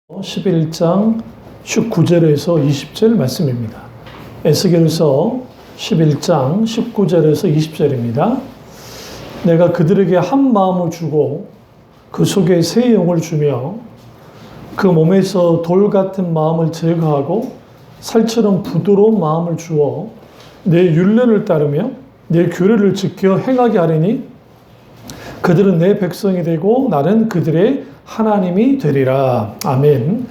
11장 19절에서 20절 말씀입니다. 에스겔서 11장 19절에서 20절입니다. 내가 그들에게 한 마음을 주고 그 속에 새 영을 주며 그 몸에서 돌 같은 마음을 제거하고 살처럼 부드러운 마음을 주어 내 율례를 따르며 내 규례를 지켜 행하게 하리니 그들은 내 백성이 되고 나는 그들의 하나님이 되리라. 아멘.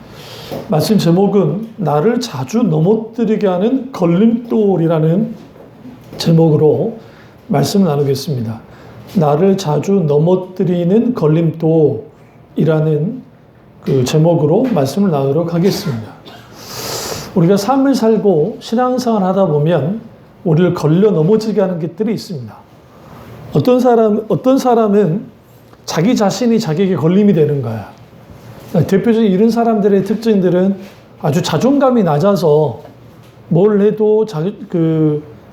말씀 제목은 나를 자주 넘어뜨리게 하는 걸림돌이라는 제목으로 말씀을 나누겠습니다. 나를 자주 넘어뜨리는 걸림돌이라는 그 제목으로 말씀을 나누도록 하겠습니다. 우리가 삶을 살고 신앙생활 하다 보면 우리를 걸려 넘어지게 하는 것들이 있습니다. 어떤 사람은 자기 자신이 자기에게 걸림이 되는 거야. 대표적인 이런 사람들의 특징들은 아주 자존감이 낮아서 뭘 해도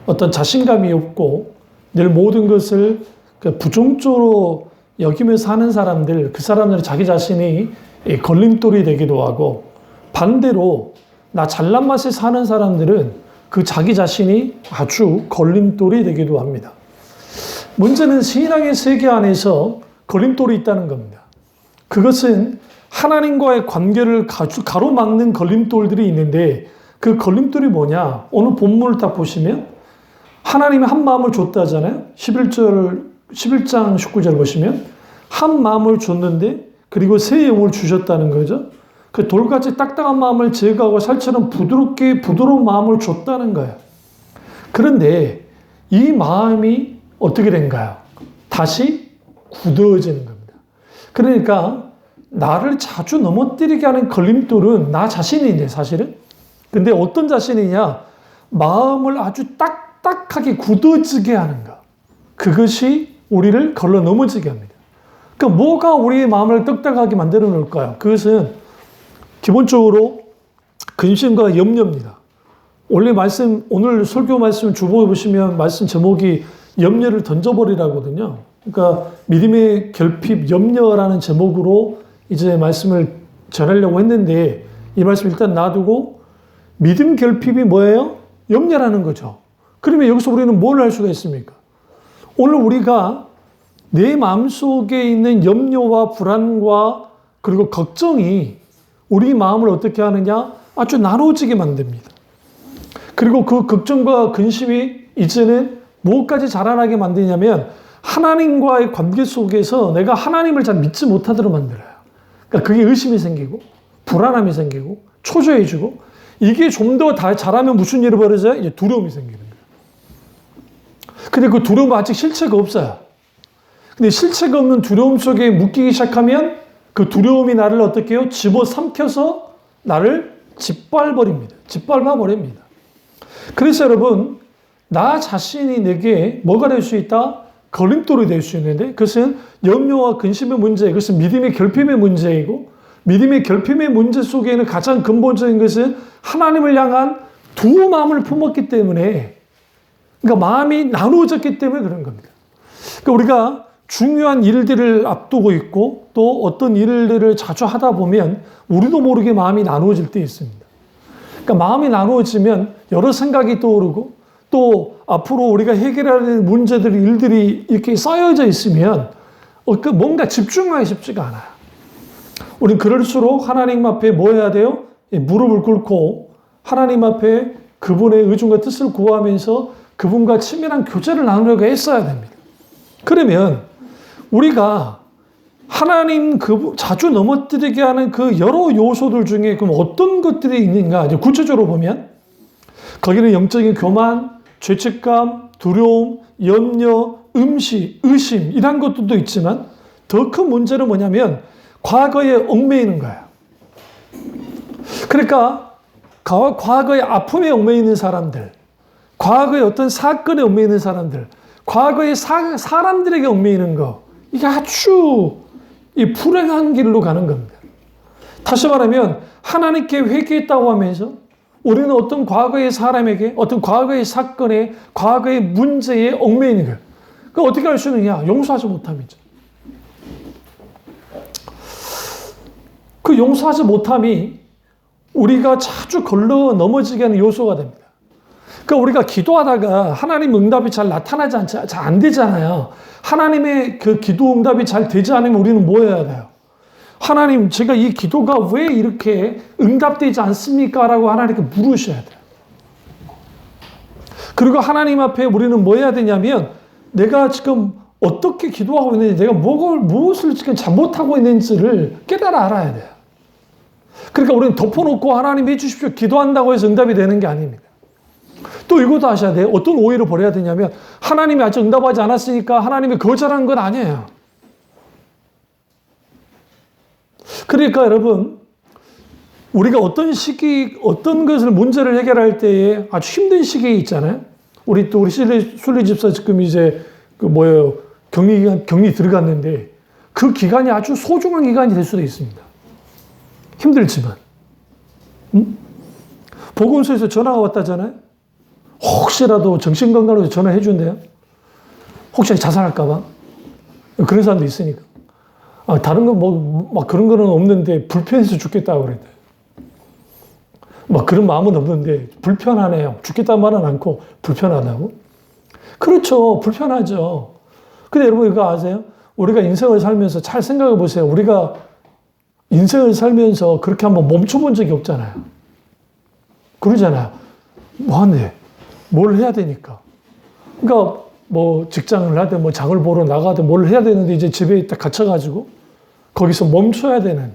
어떤 자신감이 없고 늘 모든 것을 부정적으로 여기면서 하는 사람들, 그 사람들은 자기 자신이 걸림돌이 되기도 하고, 반대로 나 잘난 맛에 사는 사람들은 그 자기 자신이 아주 걸림돌이 되기도 합니다. 문제는 신앙의 세계 안에서 걸림돌이 있다는 겁니다. 그것은 하나님과의 관계를 가로막는 걸림돌들이 있는데, 그 걸림돌이 뭐냐? 오늘 본문을 딱 보시면 하나님이 한 마음을 줬다잖아요. 11장 19절 보시면 한 마음을 줬는데 그리고 새 영을 주셨다는 거죠. 그 돌같이 딱딱한 마음을 제거하고 살처럼 부드러운 마음을 줬다는 거예요. 그런데 이 마음이 어떻게 된가요? 다시 굳어지는 겁니다. 그러니까 나를 자주 넘어뜨리게 하는 걸림돌은 나 자신인데 사실은. 근데 어떤 자신이냐? 마음을 아주 딱딱하게 굳어지게 하는 것. 그것이 우리를 걸러 넘어지게 합니다. 그러니까 뭐가 우리의 마음을 딱딱하게 만들어 놓을까요? 그것은 기본적으로 근심과 염려입니다. 오늘 설교 말씀 주보 보시면 말씀 제목이 염려를 던져버리라거든요. 그러니까 믿음의 결핍, 염려라는 제목으로 이제 말씀을 전하려고 했는데, 이 말씀 일단 놔두고 믿음 결핍이 뭐예요? 염려라는 거죠. 그러면 여기서 우리는 뭘 할 수가 있습니까? 오늘 우리가 내 마음속에 있는 염려와 불안과 그리고 걱정이 우리 마음을 어떻게 하느냐? 아주 나눠지게 만듭니다. 그리고 그 걱정과 근심이 이제는 뭐까지 자라나게 만드냐면 하나님과의 관계 속에서 내가 하나님을 잘 믿지 못하도록 만들어요. 그러니까 그게 의심이 생기고 불안함이 생기고 초조해지고, 이게 좀 더 잘하면 무슨 일이 벌어져요? 이제 두려움이 생기는 거예요. 근데 그 두려움은 아직 실체가 없어요. 근데 실체가 없는 두려움 속에 묶이기 시작하면 그 두려움이 나를 어떻게 해요? 집어삼켜서 나를 짓밟아버립니다. 그래서 여러분, 나 자신이 내게 뭐가 될 수 있다? 걸림돌이 될 수 있는데, 그것은 염려와 근심의 문제, 그것은 믿음의 결핍의 문제이고, 믿음의 결핍의 문제 속에는 가장 근본적인 것은 하나님을 향한 두 마음을 품었기 때문에, 그러니까 마음이 나누어졌기 때문에 그런 겁니다. 그러니까 우리가 중요한 일들을 앞두고 있고 또 어떤 일들을 자주 하다 보면 우리도 모르게 마음이 나누어질 때 있습니다. 그러니까 마음이 나누어지면 여러 생각이 떠오르고, 또 앞으로 우리가 해결해야 될 문제들, 일들이 이렇게 쌓여져 있으면 뭔가 집중하기 쉽지가 않아요. 우리는 그럴수록 하나님 앞에 뭐 해야 돼요? 무릎을 꿇고 하나님 앞에 그분의 의중과 뜻을 구하면서 그분과 친밀한 교제를 나누려고 했어야 됩니다. 그러면 우리가 하나님 자주 넘어뜨리게 하는 그 여러 요소들 중에 그럼 어떤 것들이 있는가? 이제 구체적으로 보면 거기는 영적인 교만, 죄책감, 두려움, 염려, 의심 이런 것들도 있지만 더 큰 문제는 뭐냐면 과거에 얽매이는 거예요. 그러니까 과거의 아픔에 얽매이는 사람들, 과거의 어떤 사건에 얽매이는 사람들, 과거의 사람들에게 얽매이는 거, 이게 아주 불행한 길로 가는 겁니다. 다시 말하면 하나님께 회개했다고 하면서 우리는 어떤 과거의 사람에게, 어떤 과거의 사건에, 과거의 문제에 얽매이는 거예요. 그럼 어떻게 할 수 있느냐? 용서하지 못함이죠. 그 용서하지 못함이 우리가 자주 걸러 넘어지게 하는 요소가 됩니다. 그러니까 우리가 기도하다가 하나님 응답이 잘 나타나지 잘 안 되잖아요. 하나님의 그 기도 응답이 잘 되지 않으면 우리는 뭐 해야 돼요? 하나님, 제가 이 기도가 왜 이렇게 응답되지 않습니까? 라고 하나님께 물으셔야 돼요. 그리고 하나님 앞에 우리는 뭐 해야 되냐면, 내가 지금 어떻게 기도하고 있는지, 내가 무엇을 지금 잘못하고 있는지를 깨달아 알아야 돼요. 그러니까 우리는 덮어놓고 하나님 해주십시오 기도한다고 해서 응답이 되는 게 아닙니다. 또 이것도 아셔야 돼요. 어떤 오해를 버려야 되냐면, 하나님이 아직 응답하지 않았으니까 하나님이 거절한 건 아니에요. 그러니까 여러분, 우리가 어떤 시기, 어떤 것을 문제를 해결할 때에 아주 힘든 시기에 있잖아요. 우리 순리 집사 지금 이제 격리 들어갔는데 그 기간이 아주 소중한 기간이 될 수도 있습니다. 힘들지만. 보건소에서 전화가 왔다잖아요. 혹시라도 정신건강으로 전화해 준대요. 혹시 자살할까봐. 그런 사람도 있으니까. 다른 건 막 그런 거는 없는데 불편해서 죽겠다고 그랬대. 막 그런 마음은 없는데 불편하네요. 죽겠다는 말은 않고 불편하다고? 그렇죠. 불편하죠. 근데 여러분 이거 아세요? 우리가 인생을 살면서 잘 생각해 보세요. 우리가 인생을 살면서 그렇게 한번 멈춰본 적이 없잖아요. 그러잖아요. 뭐하네. 뭘 해야 되니까. 그러니까 뭐 직장을 하든 뭐 장을 보러 나가든 뭘 해야 되는데 이제 집에 있다 갇혀가지고 거기서 멈춰야 되는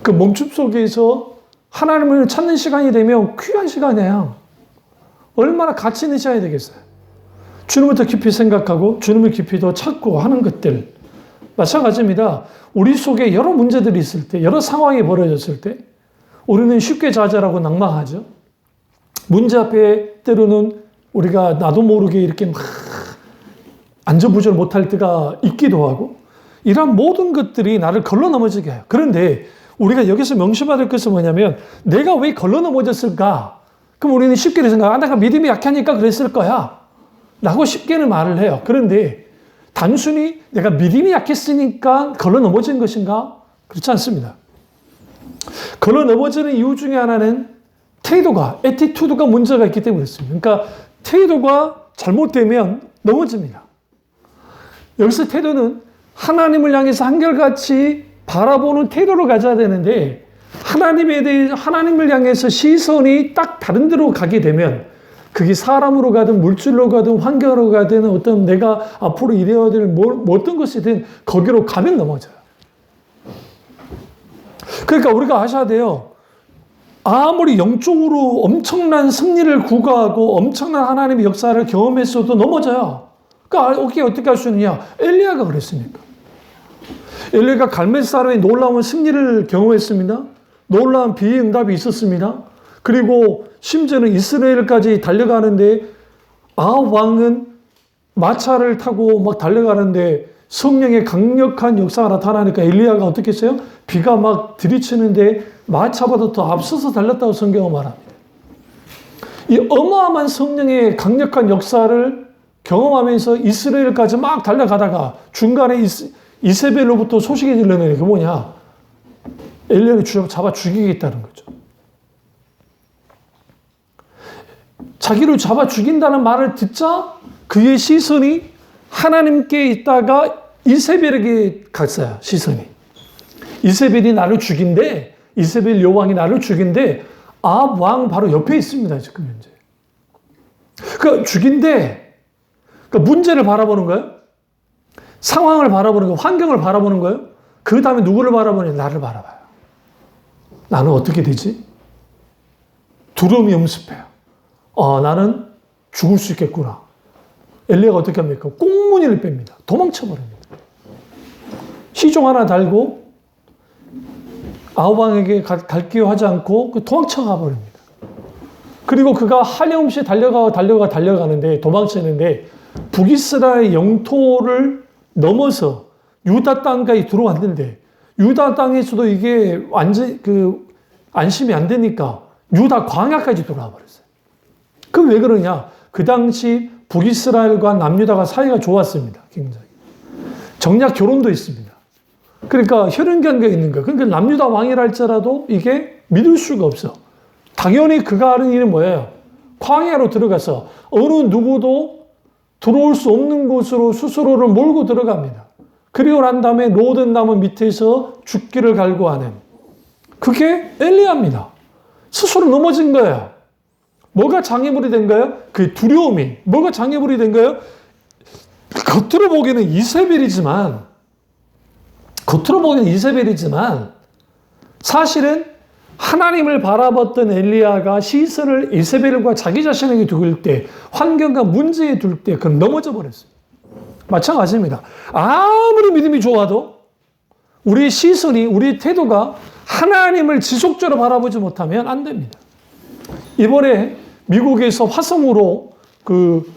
그 멈춤 속에서 하나님을 찾는 시간이 되면 귀한 시간이에요. 얼마나 가치 있는 시간이 되겠어요. 주님을 더 깊이 생각하고 주님을 깊이 더 찾고 하는 것들. 마찬가지입니다. 우리 속에 여러 문제들이 있을 때, 여러 상황이 벌어졌을 때 우리는 쉽게 좌절하고 낭망하죠. 문제 앞에 때로는 우리가 나도 모르게 이렇게 막 안절부절 못할 때가 있기도 하고 이런 모든 것들이 나를 걸러 넘어지게 해요. 그런데 우리가 여기서 명심해야 될 것은 뭐냐면 내가 왜 걸러 넘어졌을까? 그럼 우리는 쉽게 생각해. 내가 믿음이 약하니까 그랬을 거야. 라고 쉽게는 말을 해요. 그런데 단순히 내가 믿음이 약했으니까 걸러 넘어진 것인가? 그렇지 않습니다. 걸러 넘어지는 이유 중에 하나는 태도가, 애티튜드가 문제가 있기 때문에 그렇습니다. 그러니까 태도가 잘못되면 넘어집니다. 여기서 태도는 하나님을 향해서 한결같이 바라보는 태도를 가져야 되는데 하나님을 향해서 시선이 딱 다른 데로 가게 되면 그게 사람으로 가든 물질로 가든 환경으로 가든 어떤 내가 앞으로 이래야 될 어떤 것이든 거기로 가면 넘어져요. 그러니까 우리가 아셔야 돼요. 아무리 영적으로 엄청난 승리를 구가하고 엄청난 하나님의 역사를 경험했어도 넘어져요. 그러니까 어떻게 할 수 있느냐? 엘리야가 그랬으니까. 엘리야가 갈멜산에 놀라운 승리를 경험했습니다. 놀라운 비응답이 있었습니다. 그리고 심지어는 이스라엘까지 달려가는데 아합 왕은 마차를 타고 막 달려가는데 성령의 강력한 역사가 나타나니까 엘리야가 어떻게 했어요? 비가 막 들이치는데 마차보다 더 앞서서 달렸다고 성경은 말합니다. 이 어마어마한 성령의 강력한 역사를 경험하면서 이스라엘까지 막 달려가다가 중간에 이세벨로부터 소식이 들려오는 게 뭐냐? 엘리야를 잡아 죽이겠다는 거죠. 자기를 잡아 죽인다는 말을 듣자 그의 시선이 하나님께 있다가 이세벨에게 갔어요. 시선이. 이세벨이 나를 죽인데 이세벨 여왕이 나를 죽인데 아합 왕 바로 옆에 있습니다. 지금 현재. 그러니까 죽인데 그러니까 문제를 바라보는 거예요. 상황을 바라보는 거예요. 환경을 바라보는 거예요. 그 다음에 누구를 바라보냐? 나를 바라봐요. 나는 어떻게 되지? 두려움이 엄습해요. 나는 죽을 수 있겠구나. 엘리야가 어떻게 합니까? 꽁무니를 뺍니다. 도망쳐버립니다. 시종 하나 달고 아합 왕에게 갈게요 하지 않고 도망쳐가 버립니다. 그리고 그가 한량없이 달려가는데 도망치는데 북이스라엘 영토를 넘어서 유다 땅까지 들어왔는데 유다 땅에서도 이게 완전 안심이 안 되니까 유다 광야까지 돌아와 버렸어요. 그럼 왜 그러냐? 그 당시 북이스라엘과 남유다가 사이가 좋았습니다. 굉장히. 정략 결혼도 있습니다. 그러니까 혈연관계가 있는 거예요. 그러니까 남유다 왕이랄지라도 이게 믿을 수가 없어. 당연히 그가 하는 일은 뭐예요? 광야로 들어가서 어느 누구도 들어올 수 없는 곳으로 스스로를 몰고 들어갑니다. 그리고 난 다음에 로든 나무 밑에서 죽기를 갈구하는 그게 엘리야입니다. 스스로 넘어진 거예요. 뭐가 장애물이 된 거예요? 그 두려움이. 뭐가 장애물이 된 거예요? 겉으로 보기에는 이세벨이지만 사실은 하나님을 바라봤던 엘리야가 시선을 이세벨과 자기 자신에게 둘 때, 환경과 문제에 둘 때 그럼 넘어져 버렸어요. 마찬가지입니다. 아무리 믿음이 좋아도 우리의 시선이, 우리의 태도가 하나님을 지속적으로 바라보지 못하면 안 됩니다. 이번에 미국에서 화성으로 그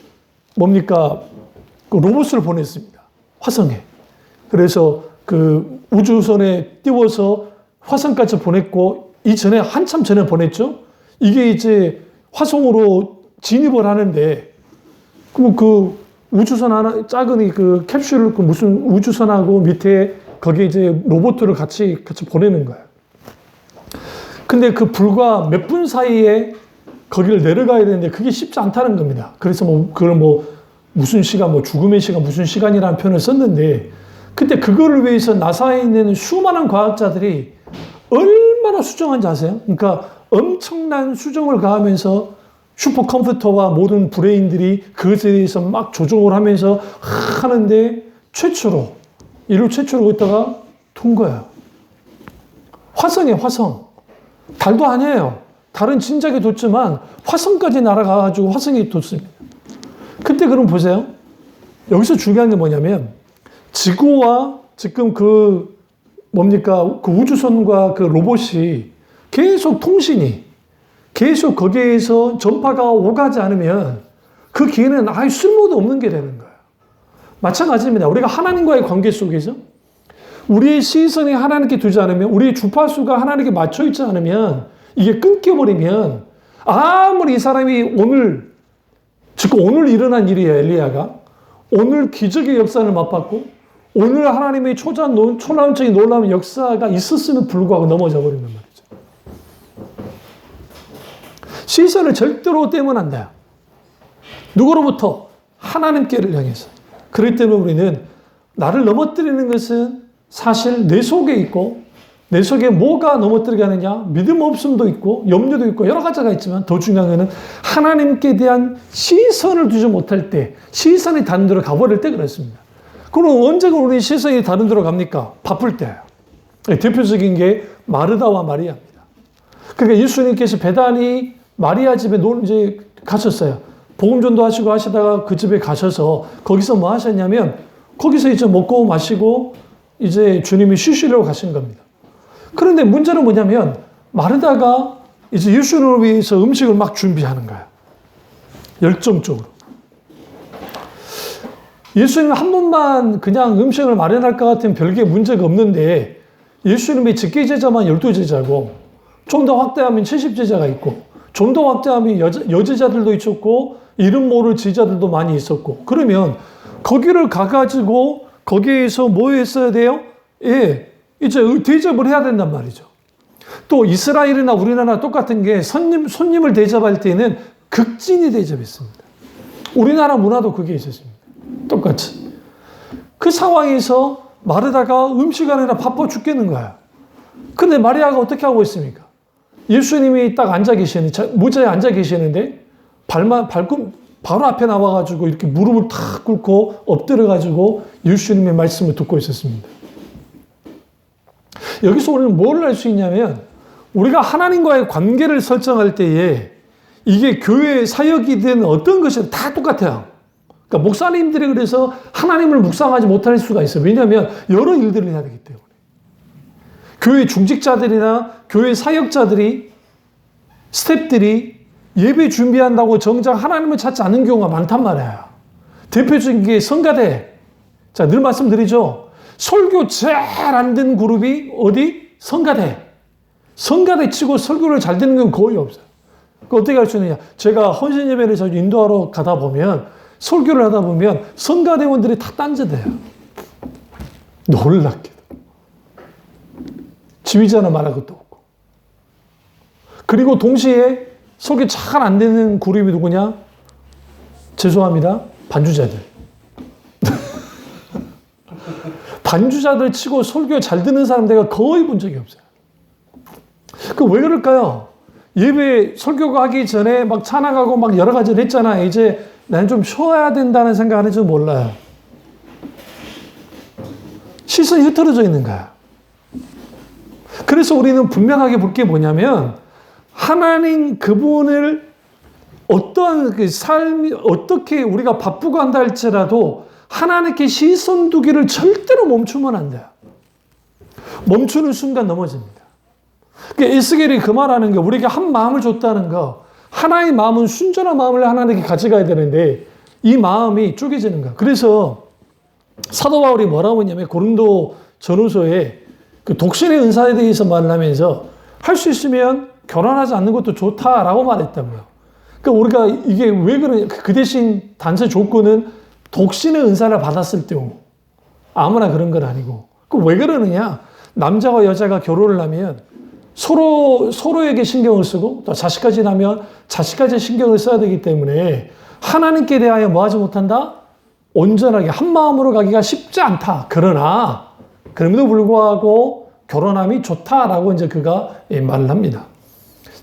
로봇을 보냈습니다. 화성에. 그래서 그 우주선에 띄워서 화성까지 보냈고, 이전에 한참 전에 보냈죠. 이게 이제 화성으로 진입을 하는데, 그럼 그 우주선 하나, 작은 그 캡슐, 그 무슨 우주선하고 밑에 거기에 이제 로봇들을 같이 보내는 거예요. 근데 그 불과 몇 분 사이에 거기를 내려가야 되는데 그게 쉽지 않다는 겁니다. 그래서 그걸 무슨 시간, 죽음의 시간, 무슨 시간이라는 표현을 썼는데, 근데 그거를 위해서 나사에 있는 수많은 과학자들이 얼마나 수정한지 아세요? 그러니까 엄청난 수정을 가하면서 슈퍼컴퓨터와 모든 브레인들이 그것에 대해서 막 조종을 하면서 하는데 인류 최초로 있다가 둔 거예요. 화성이에요, 화성. 달도 아니에요. 달은 진작에 뒀지만 화성까지 날아가가지고 화성에 뒀습니다. 그때 그럼 보세요. 여기서 중요한 게 뭐냐면 지구와 지금 그 우주선과 그 로봇이 계속 계속 거기에서 전파가 오가지 않으면 그 기회는 아예 쓸모도 없는 게 되는 거예요. 마찬가지입니다. 우리가 하나님과의 관계 속에서 우리의 시선이 하나님께 두지 않으면, 우리의 주파수가 하나님께 맞춰 있지 않으면, 이게 끊겨버리면 아무리 이 사람이 오늘 일어난 일이에요. 엘리야가 오늘 기적의 역사를 맛봤고 오늘 하나님의 초라운적인 놀라운 역사가 있었음에도 불구하고 넘어져 버린단 말이죠. 시선을 절대로 떼면 안 돼요. 누구로부터? 하나님께를 향해서. 그렇기 때문에 우리는 나를 넘어뜨리는 것은 사실 내 속에 있고, 내 속에 뭐가 넘어뜨리게 하느냐? 믿음 없음도 있고 염려도 있고 여러 가지가 있지만, 더 중요한 것은 하나님께 대한 시선을 두지 못할 때, 시선이 다른 데로 가버릴 때 그렇습니다. 그럼 언제가 우리 시선이 다른 데로 갑니까? 바쁠 때예요. 대표적인 게 마르다와 마리아입니다. 그러니까 예수님께서 베다니 마리아 집에 이제 가셨어요. 복음 전도하시고 하시다가 그 집에 가셔서 거기서 뭐 하셨냐면, 거기서 이제 먹고 마시고 이제 주님이 쉬시려고 가신 겁니다. 그런데 문제는 뭐냐면 마르다가 이제 예수님을 위해서 음식을 막 준비하는 거야. 열정적으로. 예수님 한 번만 그냥 음식을 마련할 것 같으면 별게 문제가 없는데, 예수님의 직계 제자만 12제자고 좀 더 확대하면 70제자가 있고, 좀 더 확대하면 여제자들도 있었고 이름 모를 제자들도 많이 있었고, 그러면 거기를 가가지고 거기에서 뭐 했어야 돼요? 이제 대접을 해야 된단 말이죠. 또 이스라엘이나 우리나라 똑같은 게 손님을 대접할 때는 극진히 대접했습니다. 우리나라 문화도 그게 있었습니다. 똑같이. 그 상황에서 마르다가 음식 하느라 바빠 죽겠는 거야. 근데 마리아가 어떻게 하고 있습니까? 예수님이 딱 앉아 계시는데, 모자에 앉아 계시는데, 바로 앞에 나와가지고 이렇게 무릎을 탁 꿇고 엎드려가지고 예수님의 말씀을 듣고 있었습니다. 여기서 우리는 뭘 알 수 있냐면, 우리가 하나님과의 관계를 설정할 때에 이게 교회 사역이든 어떤 것이든 다 똑같아요. 그러니까 목사님들이 그래서 하나님을 묵상하지 못할 수가 있어요. 왜냐하면 여러 일들을 해야 되기 때문에. 교회 중직자들이나 교회 사역자들이, 스태프들이 예배 준비한다고 정작 하나님을 찾지 않는 경우가 많단 말이에요. 대표적인 게 성가대. 자, 늘 말씀드리죠. 설교 제일 안 된 그룹이 어디? 성가대. 성가대 치고 설교를 잘 듣는 건 거의 없어요. 그 어떻게 할 수 있느냐? 제가 헌신 예배를 자주 인도하러 가다 보면, 설교를 하다 보면 성가대원들이 다 딴짓해요. 놀랍게도. 지휘자는 말할 것도 없고. 그리고 동시에 설교 잘 안 되는 그룹이 누구냐? 죄송합니다. 반주자들. 반주자들 치고 설교 잘 듣는 사람 내가 거의 본 적이 없어요. 그 왜 그럴까요? 예배 설교가 하기 전에 막 찬양하고 막 여러 가지를 했잖아. 이제 나는 좀 쉬어야 된다는 생각을 하는지 몰라요. 시선이 흐트러져 있는 거야. 그래서 우리는 분명하게 볼 게 뭐냐면 하나님 그분을 어떠한 그 삶이 어떻게 우리가 바쁘고 한다 할지라도 하나님께 시선 두기를 절대로 멈추면 안 돼요. 멈추는 순간 넘어집니다. 그러니까 에스겔이 그 말하는 게 우리가 한 마음을 줬다는 거, 하나의 마음은 순전한 마음을 하나님께 가져가야 되는데 이 마음이 쪼개지는 거야. 그래서 사도 바울이 뭐라고 했냐면 고린도 전후서에 그 독신의 은사에 대해서 말을 하면서 할 수 있으면 결혼하지 않는 것도 좋다라고 말했다고요. 그러니까 우리가 이게 왜 그러냐. 그 대신 단체 조건은 독신의 은사를 받았을 때고 아무나 그런 건 아니고. 그 왜 그러느냐. 남자와 여자가 결혼을 하면 서로에게 신경을 쓰고 또 자식까지 나면 자식까지 신경을 써야 되기 때문에 하나님께 대하여 뭐 하지 못한다? 온전하게 한 마음으로 가기가 쉽지 않다. 그러나 그럼에도 불구하고 결혼함이 좋다라고 이제 그가 말을 합니다.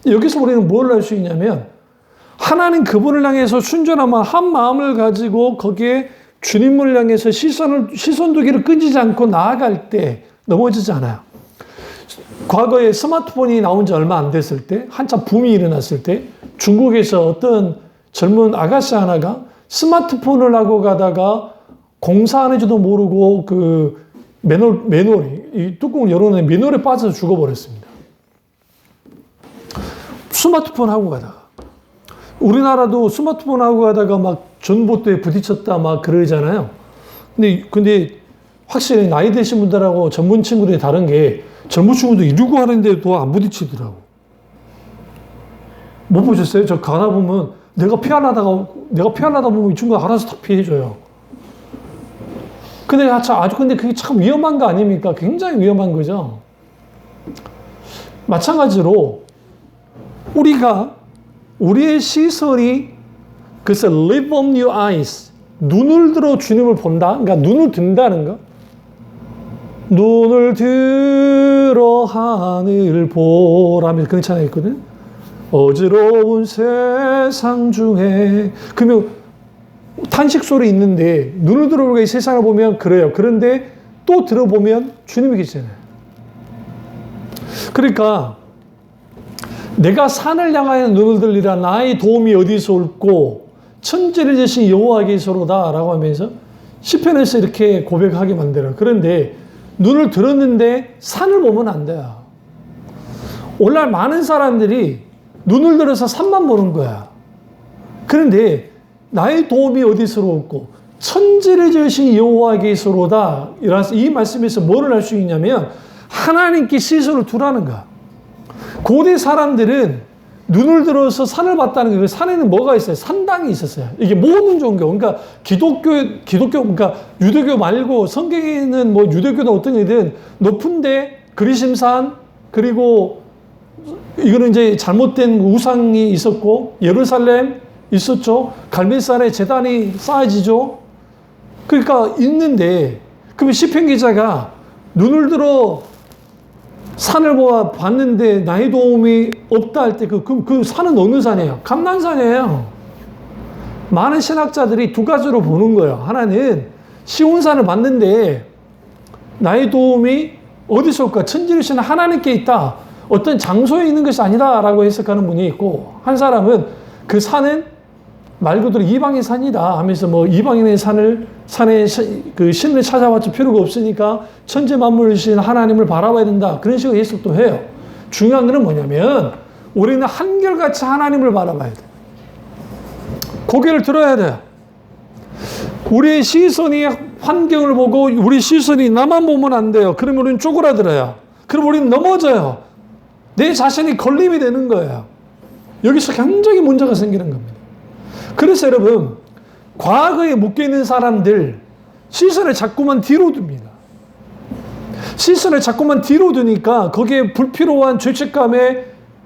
여기서 우리는 뭘 할 수 있냐면 하나님 그분을 향해서 순전한 한 마음을 가지고 거기에 주님을 향해서 시선 두기를 끊이지 않고 나아갈 때 넘어지지 않아요. 과거에 스마트폰이 나온 지 얼마 안 됐을 때, 한참 붐이 일어났을 때 중국에서 어떤 젊은 아가씨 하나가 스마트폰을 하고 가다가 공사하는지도 모르고 그 맨홀이 이 뚜껑을 열어놓은 맨홀에 빠져서 죽어버렸습니다. 스마트폰 하고 가다가. 우리나라도 스마트폰 하고 가다가 막 전봇대에 부딪혔다 막 그러잖아요. 근데 확실히 나이 드신 분들하고 전문 친구들이 다른 게 젊은 친구도 이러고 하는데도 안 부딪히더라고. 못 보셨어요? 저 가다 보면 내가 피하려다 보면 이 친구가 알아서 다 피해줘요. 근데 그게 참 위험한 거 아닙니까? 굉장히 위험한 거죠. 마찬가지로 우리의 시선이 그래서 lift up your eyes 눈을 들어 주님을 본다. 그러니까 눈을 든다는 거. 눈을 들어 하늘 보라며 그런 찬양이 있거든. 어지러운 세상 중에 그러면 탄식 소리 있는데 눈을 들어보고 이 세상을 보면 그래요. 그런데 또 들어보면 주님이 계시잖아요. 그러니까 내가 산을 향하여 눈을 들리라 나의 도움이 어디서 올고 천지를 지신 여호와께서로다 라고 하면서 시편에서 이렇게 고백하게 만들어요. 그런데 눈을 들었는데 산을 보면 안 돼요. 오늘날 많은 사람들이 눈을 들어서 산만 보는 거야. 그런데 나의 도움이 어디서 올고 천지를 지으신 여호와께서로다. 이 말씀에서 뭐를 할 수 있냐면 하나님께 시선을 두라는 거야. 고대 사람들은 눈을 들어서 산을 봤다는 거예요. 산에는 뭐가 있어요? 산당이 있었어요. 이게 모든 종교, 그러니까 그러니까 유대교 말고 성경에는 뭐 유대교나 어떤 이든 높은데 그리심산 그리고 이거는 이제 잘못된 우상이 있었고 예루살렘 있었죠. 갈멜산에 제단이 쌓아지죠. 그러니까 있는데 그러면 시편 기자가 눈을 들어 산을 봤는데 나의 도움이 없다 할 때 그 산은 어느 산이에요? 감난산이에요. 많은 신학자들이 두 가지로 보는 거예요. 하나는 시온산을 봤는데 나의 도움이 어디서 올까? 천지르신 하나님께 있다. 어떤 장소에 있는 것이 아니다라고 해석하는 분이 있고 한 사람은 그 산은 말 그대로 이방인 산이다 하면서 뭐 이방인의 산에 그 신을 찾아봤자 필요가 없으니까 천지 만물을 주신 하나님을 바라봐야 된다. 그런 식으로 해석도 해요. 중요한 것은 뭐냐면 우리는 한결같이 하나님을 바라봐야 돼. 고개를 들어야 돼. 우리의 시선이 환경을 보고 우리 시선이 나만 보면 안 돼요. 그러면 우리는 쪼그라들어요. 그럼 우리는 넘어져요. 내 자신이 걸림이 되는 거예요. 여기서 굉장히 문제가 생기는 겁니다. 그래서 여러분 과거에 묶여있는 사람들 시선을 자꾸만 뒤로 둡니다. 시선을 자꾸만 뒤로 두니까 거기에 불필요한 죄책감에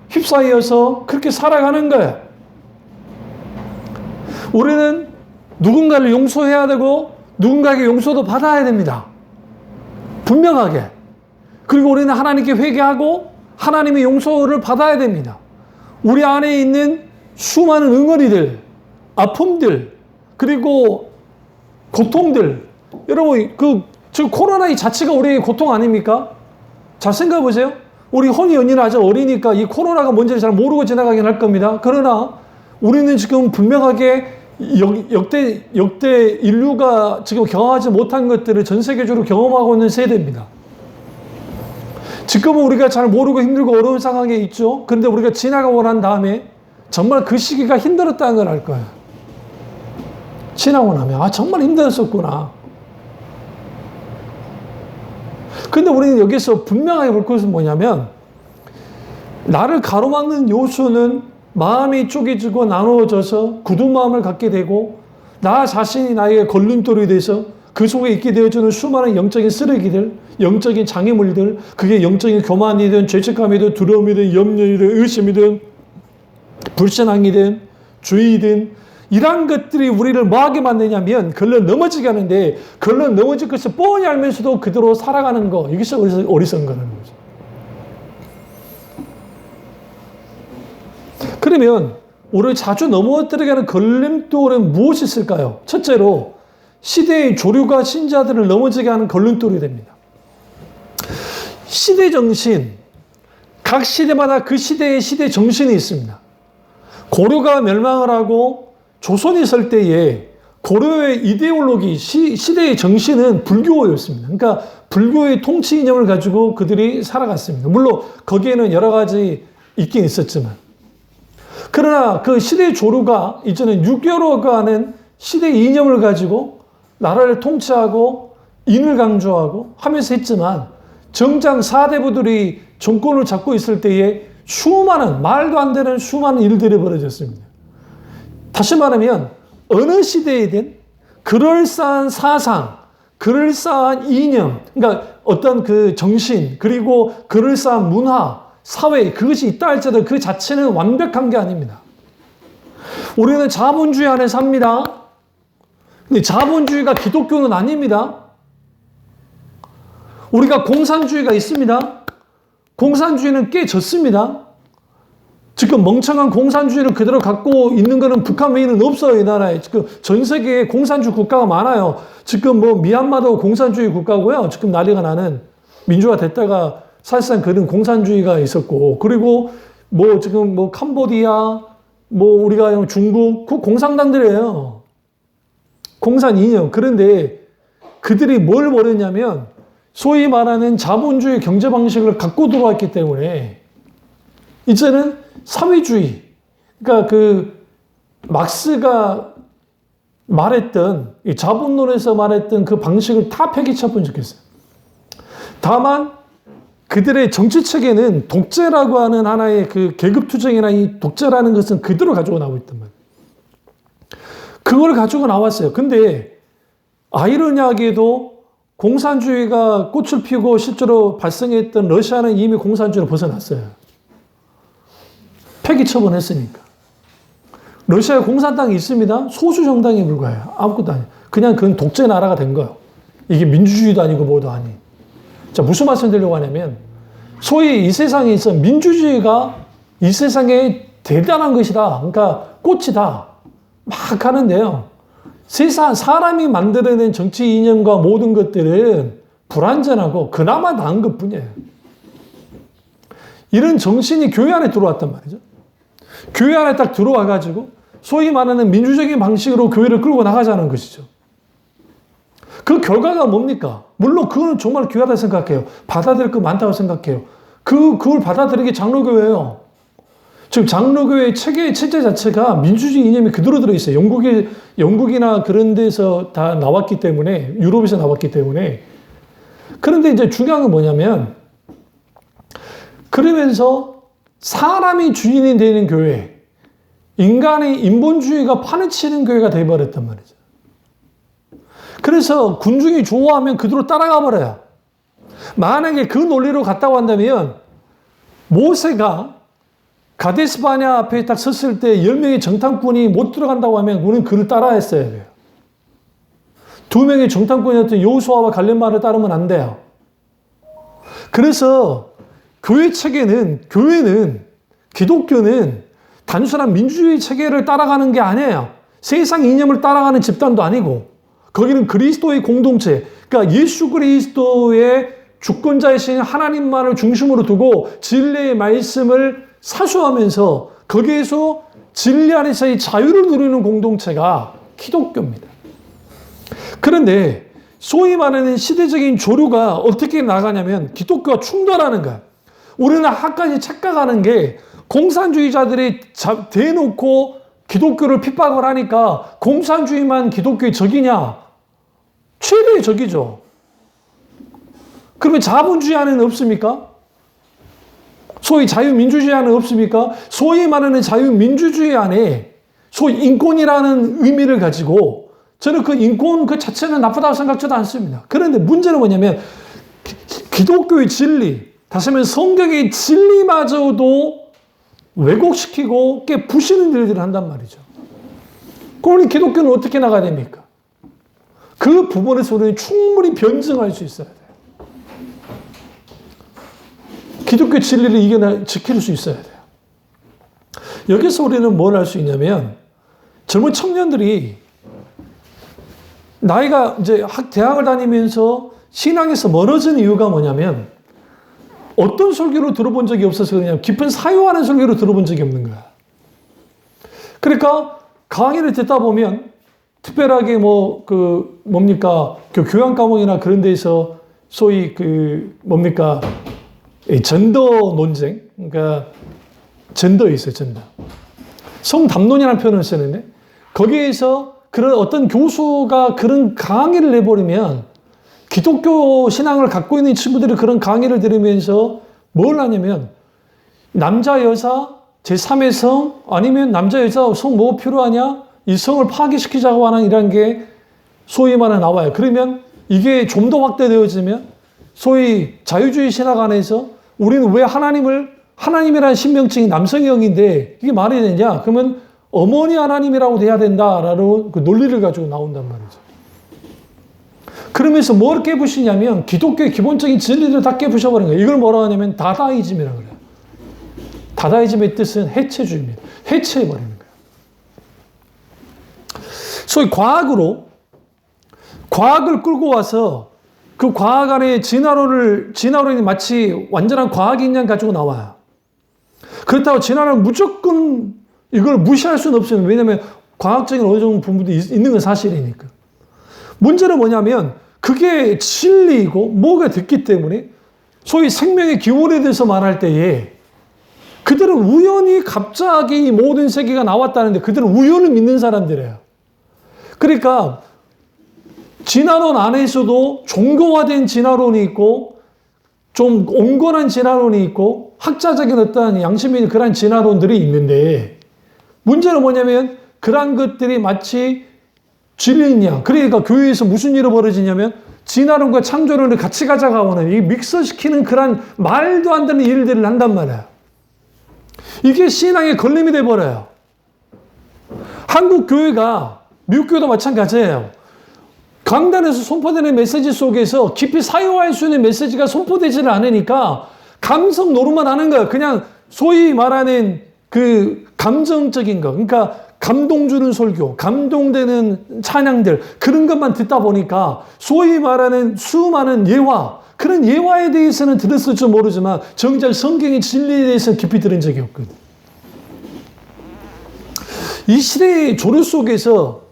휩싸여서 그렇게 살아가는 거예요. 우리는 누군가를 용서해야 되고 누군가에게 용서도 받아야 됩니다. 분명하게. 그리고 우리는 하나님께 회개하고 하나님의 용서를 받아야 됩니다. 우리 안에 있는 수많은 응어리들, 아픔들, 그리고 고통들. 여러분, 지금 코로나 이 자체가 우리의 고통 아닙니까? 잘 생각해 보세요. 우리 혼이 언니는 아직 어리니까 이 코로나가 뭔지를 잘 모르고 지나가긴 할 겁니다. 그러나 우리는 지금 분명하게 역대 인류가 지금 경험하지 못한 것들을 전 세계적으로 경험하고 있는 세대입니다. 지금은 우리가 잘 모르고 힘들고 어려운 상황에 있죠. 그런데 우리가 지나가고 난 다음에 정말 그 시기가 힘들었다는 걸 알 거예요. 지나고 나면 정말 힘들었었구나. 근데 우리는 여기서 분명하게 볼 것은 뭐냐면 나를 가로막는 요소는 마음이 쪼개지고 나누어져서 굳은 마음을 갖게 되고 나 자신이 나에게 걸림돌이 돼서 그 속에 있게 되어주는 수많은 영적인 쓰레기들, 영적인 장애물들, 그게 영적인 교만이든 죄책감이든 두려움이든 염려이든 의심이든 불신앙이든 죄이든 이러한 것들이 우리를 뭐하게 만드냐면 걸러 넘어지게 하는데 걸러 넘어질 것을 뻔히 알면서도 그대로 살아가는 거, 이것이 어리석은 거죠. 그러면 우리를 자주 넘어뜨리게 하는 걸림돌은 무엇이 있을까요? 첫째로 시대의 조류가 신자들을 넘어지게 하는 걸림돌이 됩니다. 시대 정신, 각 시대마다 그 시대의 시대 정신이 있습니다. 고려가 멸망을 하고 조선이 있을 때에 고려의 이데올로기, 시대의 정신은 불교였습니다. 그러니까 불교의 통치 이념을 가지고 그들이 살아갔습니다. 물론 거기에는 여러 가지 있긴 있었지만. 그러나 그 시대의 조류가 이제는 유교로가 하는 시대의 이념을 가지고 나라를 통치하고 인을 강조하고 하면서 했지만 정작 사대부들이 정권을 잡고 있을 때에 수많은 말도 안 되는 수많은 일들이 벌어졌습니다. 다시 말하면 어느 시대이든 그럴싸한 사상, 그럴싸한 이념, 그러니까 어떤 그 정신, 그리고 그럴싸한 문화, 사회, 그것이 있다 할지라도 그 자체는 완벽한 게 아닙니다. 우리는 자본주의 안에 삽니다. 근데 자본주의가 기독교는 아닙니다. 우리가 공산주의가 있습니다. 공산주의는 깨졌습니다. 지금 멍청한 공산주의를 그대로 갖고 있는 것은 북한 외에는 없어요, 이 나라에. 지금 전 세계에 공산주의 국가가 많아요. 지금 뭐 미얀마도 공산주의 국가고요. 지금 난리가 나는 민주화 됐다가 사실상 그런 공산주의가 있었고, 그리고 뭐 지금 뭐 캄보디아, 뭐 우리가 중국, 그 공산당들이에요. 공산 이념. 그런데 그들이 뭘 버렸냐면 소위 말하는 자본주의 경제 방식을 갖고 들어왔기 때문에 이제는 사회주의, 그러니까 그 막스가 말했던 자본론에서 말했던 그 방식을 다 폐기쳐본 적이었어요. 다만 그들의 정치 체계는 독재라고 하는 하나의 그 계급투쟁이나 이 독재라는 것은 그대로 가지고 나오고 있단 말이에요. 그걸 가지고 나왔어요. 근데 아이러니하게도 공산주의가 꽃을 피우고 실제로 발생했던 러시아는 이미 공산주의로 벗어났어요. 폐기 처분했으니까. 러시아에 공산당이 있습니다. 소수 정당에 불과해요. 아무것도 아니에요. 그냥 그건 독재 나라가 된 거예요. 이게 민주주의도 아니고 뭐도 아닌. 자, 무슨 말씀 드리려고 하냐면 소위 이 세상에 있어 민주주의가 이 세상에 대단한 것이다. 그러니까 꽃이다. 막 하는데요. 세상 사람이 만들어낸 정치 이념과 모든 것들은 불완전하고 그나마 나은 것뿐이에요. 이런 정신이 교회 안에 들어왔단 말이죠. 교회 안에 딱 들어와가지고 소위 말하는 민주적인 방식으로 교회를 끌고 나가자는 것이죠. 그 결과가 뭡니까? 물론 그거는 정말 귀하다고 생각해요. 받아들일 거 많다고 생각해요. 그걸 받아들이기 장로교회예요. 지금 장로교회 체제 자체가 민주주의 이념이 그대로 들어있어요. 영국이나 그런 데서 다 나왔기 때문에, 유럽에서 나왔기 때문에. 그런데 이제 중요한 건 뭐냐면, 그러면서 사람이 주인이 되는 교회, 인간의 인본주의가 판을 치는 교회가 되어버렸단 말이죠. 그래서 군중이 좋아하면 그대로 따라가 버려요. 만약에 그 논리로 갔다고 한다면 모세가 가데스 바네아 앞에 딱 섰을 때 10명의 정탐꾼이 못 들어간다고 하면 우리는 그를 따라 했어야 돼요. 2명의 정탐꾼이었던 여호수아와 갈렙만을 따르면 안 돼요. 그래서 교회 체계는, 교회는, 기독교는 단순한 민주주의 체계를 따라가는 게 아니에요. 세상 이념을 따라가는 집단도 아니고, 거기는 그리스도의 공동체, 그러니까 예수 그리스도의 주권자이신 하나님만을 중심으로 두고 진리의 말씀을 사수하면서 거기에서 진리 안에서의 자유를 누리는 공동체가 기독교입니다. 그런데 소위 말하는 시대적인 조류가 어떻게 나가냐면 기독교와 충돌하는 거야. 우리는 한가지 착각하는 게 공산주의자들이 대놓고 기독교를 핍박을 하니까 공산주의만 기독교의 적이냐? 최대의 적이죠. 그러면 자본주의 안에는 없습니까? 소위 자유민주주의 안에 없습니까? 소위 말하는 자유민주주의 안에 소위 인권이라는 의미를 가지고 저는 그 인권 그 자체는 나쁘다고 생각지도 않습니다. 그런데 문제는 뭐냐면 기독교의 진리, 다시 말하면 성경의 진리마저도 왜곡시키고 깨부시는 일들을 한단 말이죠. 그러니 기독교는 어떻게 나가야 됩니까? 그 부분에서 우리는 충분히 변증할 수 있어야 돼요. 기독교 진리를 지킬 수 있어야 돼요. 여기서 우리는 뭘 할 수 있냐면 젊은 청년들이 나이가 이제 대학을 다니면서 신앙에서 멀어진 이유가 뭐냐면 어떤 설교를 들어본 적이 없어서 그냥 깊은 사유하는 설교를 들어본 적이 없는 거야. 그러니까 강의를 듣다 보면 특별하게 교양 과목이나 그런 데서 소위 젠더 논쟁, 그러니까 젠더에 있어요, 젠더. 성담론이라는 표현을 쓰는데 거기에서 그런 어떤 교수가 그런 강의를 내버리면 기독교 신앙을 갖고 있는 친구들이 그런 강의를 들으면서 뭘 하냐면 남자, 여자, 제3의 성 아니면 남자, 여자 성 뭐 필요하냐? 이 성을 파괴시키자고 하는 이런 게 소위 말해 나와요. 그러면 이게 좀 더 확대되어지면 소위 자유주의 신학 안에서 우리는 왜 하나님이라는 신명칭이 남성형인데 이게 말이 되냐? 그러면 어머니 하나님이라고 돼야 된다라는 그 논리를 가지고 나온단 말이죠. 그러면서 뭘 깨부시냐면 기독교의 기본적인 진리들을 다 깨부셔버린 거예요. 이걸 뭐라고 하냐면 다다이즘이라고 그래요. 다다이즘의 뜻은 해체주의입니다. 해체해버리는 거예요. 소위 과학을 끌고 와서 그 과학 안에 진화론이 마치 완전한 과학인양 가지고 나와요. 그렇다고 진화론은 무조건 이걸 무시할 수는 없어요. 왜냐하면 과학적인 어느 정도 부분도 있는 건 사실이니까. 문제는 뭐냐면 그게 진리이고 뭐가 됐기 때문에 소위 생명의 기원에 대해서 말할 때에 그들은 우연히 갑자기 모든 세계가 나왔다는데 그들은 우연을 믿는 사람들이에요. 그러니까 진화론 안에서도 종교화된 진화론이 있고 좀 온건한 진화론이 있고 학자적인 어떤 양심이 있는 그런 진화론들이 있는데 문제는 뭐냐면 그런 것들이 마치 진리냐. 그러니까 교회에서 무슨 일이 벌어지냐면 진화론과 창조론을 같이 가져가고 하는 이 믹서시키는 그런 말도 안 되는 일들을 한단 말이에요. 이게 신앙의 걸림이 돼버려요. 한국 교회가 미국 교회도 마찬가지예요. 강단에서 선포되는 메시지 속에서 깊이 사유할 수 있는 메시지가 선포되지를 않으니까 감성 노릇만 하는 거예요. 그냥 소위 말하는 그 감정적인 거. 그러니까 감동 주는 설교, 감동되는 찬양들 그런 것만 듣다 보니까 소위 말하는 수많은 예화, 그런 예화에 대해서는 들었을지 모르지만 정작 성경의 진리에 대해서는 깊이 들은 적이 없거든. 이 시대의 조류 속에서